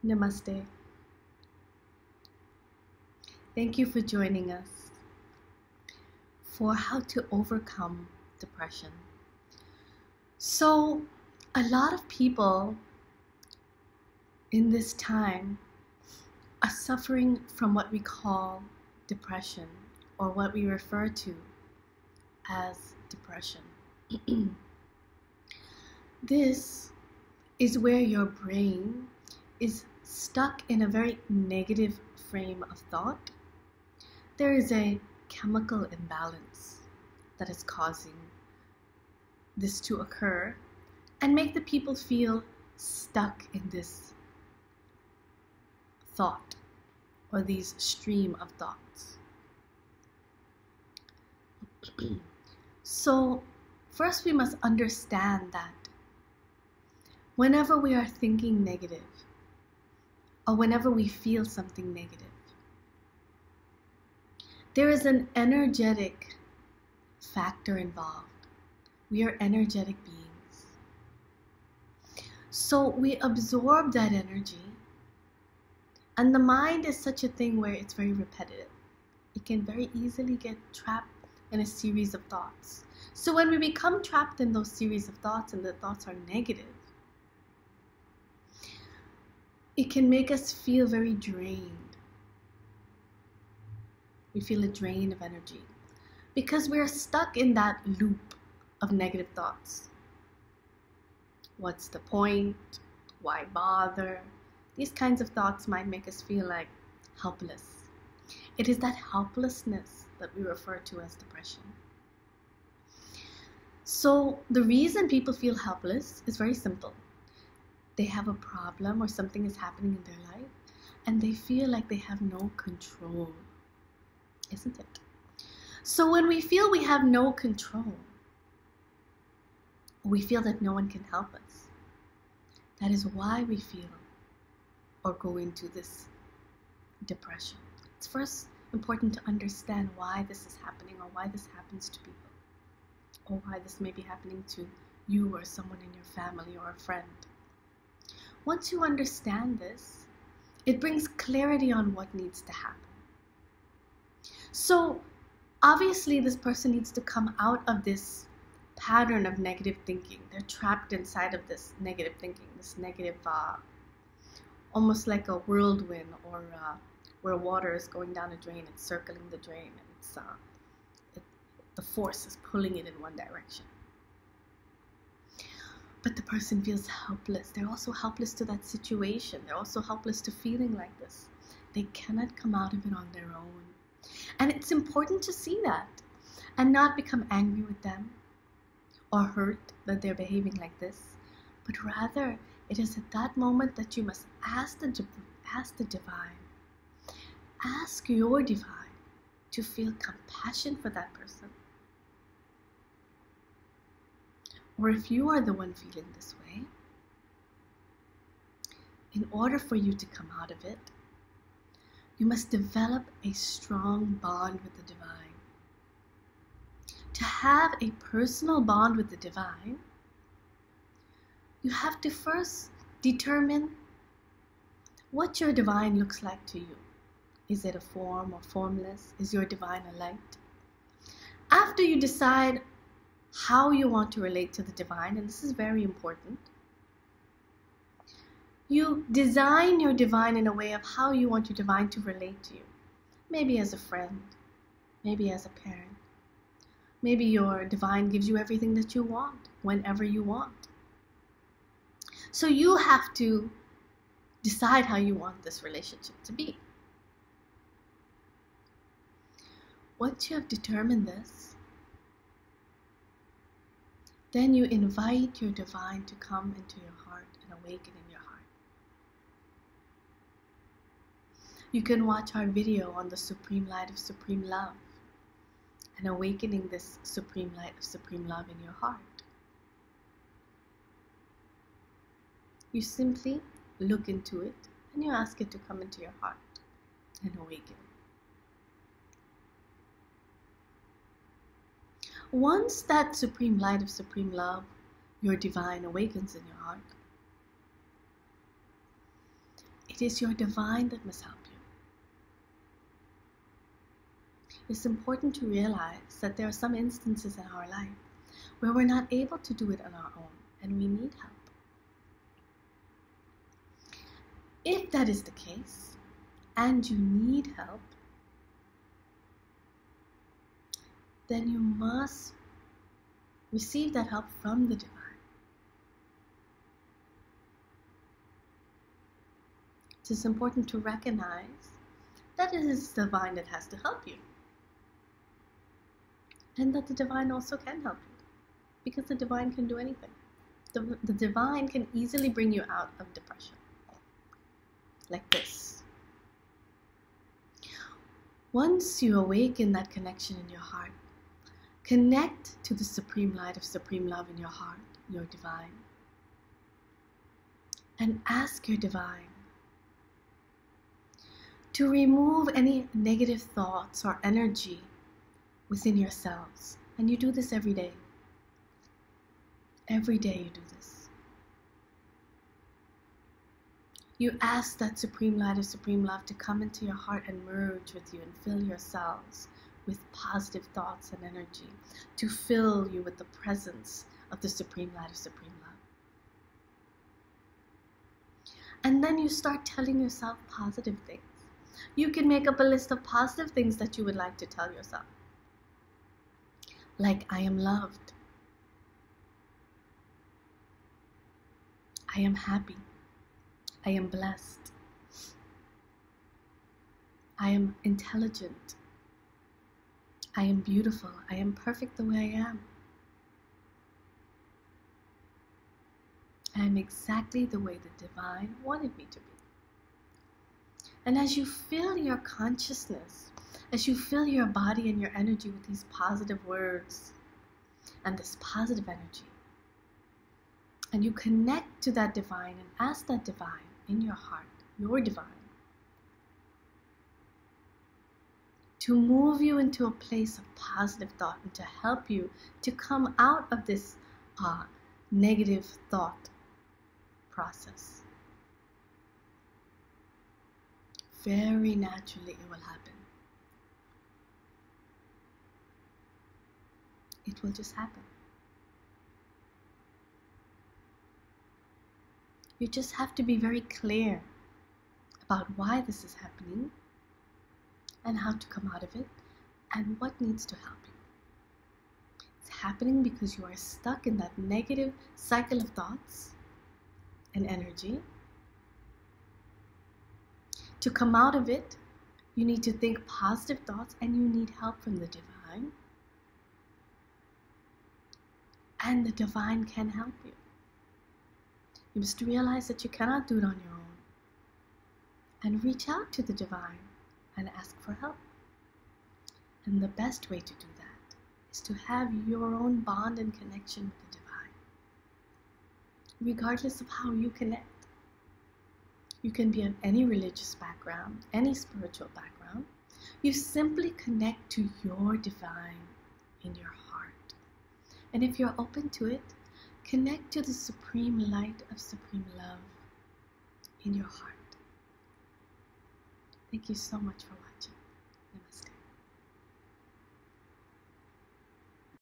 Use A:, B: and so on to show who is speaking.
A: Namaste. Thank you for joining us for how to overcome depression. So, a lot of people in this time are suffering from what we call depression, or what we refer to as depression. This is where your brain is stuck in a very negative frame of thought. There is a chemical imbalance that is causing this to occur and make the people feel stuck in this thought or these stream of thoughts. So first we must understand that whenever we are thinking negative, or whenever we feel something negative, there is an energetic factor involved. We are energetic beings. So we absorb that energy, and the mind is such a thing where it's very repetitive. It can very easily get trapped in a series of thoughts. So when we become trapped in those series of thoughts and the thoughts are negative, it can make us feel very drained. We feel a drain of energy because we're stuck in that loop of negative thoughts. What's the point? Why bother? These kinds of thoughts might make us feel like helpless. It is that helplessness that we refer to as depression. So the reason people feel helpless is very simple. They have a problem or something is happening in their life and they feel like they have no control, isn't it? So when we feel we have no control, we feel that no one can help us. That is why we feel or go into this depression. It's first important to understand why this is happening, or why this happens to people, or why this may be happening to you or someone in your family or a friend. Once you understand this, it brings clarity on what needs to happen. So obviously this person needs to come out of this pattern of negative thinking. They're trapped inside of this negative thinking, this negative, almost like a whirlwind, or where water is going down a drain, it's circling the drain, and the force is pulling it in one direction. But the person feels helpless. They're also helpless to that situation. They're also helpless to feeling like this. They cannot come out of it on their own. And it's important to see that and not become angry with them or hurt that they're behaving like this. But rather, it is at that moment that you must ask the divine. Ask your divine to feel compassion for that person. Or if you are the one feeling this way, in order for you to come out of it, you must develop a strong bond with the divine. To have a personal bond with the divine, you have to first determine what your divine looks like to you. Is it a form or formless? Is your divine a light? After you decide how you want to relate to the divine, and this is very important, you design your divine in a way of how you want your divine to relate to you. Maybe as a friend, maybe as a parent. Maybe your divine gives you everything that you want, whenever you want. So you have to decide how you want this relationship to be. Once you have determined this, then you invite your divine to come into your heart and awaken in your heart. You can watch our video on the Supreme Light of Supreme Love and awakening this Supreme Light of Supreme Love in your heart. You simply look into it and you ask it to come into your heart and awaken. Once that Supreme Light of Supreme Love, your divine, awakens in your heart, it It is your divine that must help you. It's important to realize that there are some instances in our life where we're not able to do it on our own and we need help. If that is the case and you need help, then you must receive that help from the divine. It is important to recognize that it is the divine that has to help you, and that the divine also can help you, because the divine can do anything. The divine can easily bring you out of depression, like this. Once you awaken that connection in your heart, connect to the supreme light of supreme love in your heart, your divine, and ask your divine to remove any negative thoughts or energy within yourselves. And you do this every day. Every day you do this. You ask that supreme light of supreme love to come into your heart and merge with you and fill yourselves with positive thoughts and energy, to fill you with the presence of the supreme light of supreme love. And then you start telling yourself positive things. You can make up a list of positive things that you would like to tell yourself. Like, I am loved. I am happy. I am blessed. I am intelligent. I am beautiful. I am perfect the way I am. I am exactly the way the divine wanted me to be. And as you fill your consciousness, as you fill your body and your energy with these positive words and this positive energy, and you connect to that divine and ask that divine in your heart, your divine, to move you into a place of positive thought and to help you to come out of this negative thought process. Very naturally it will happen. It will just happen. You just have to be very clear about why this is happening and how to come out of it and what needs to help you. It's happening because you are stuck in that negative cycle of thoughts and energy. To come out of it, you need to think positive thoughts and you need help from the divine. And the divine can help you. You must realize that you cannot do it on your own. And reach out to the divine and ask for help. And the best way to do that is to have your own bond and connection with the divine. Regardless of how you connect. You can be in any religious background, any spiritual background. You simply connect to your divine in your heart. And if you're open to it, connect to the supreme light of supreme love in your heart. Thank you so much for watching.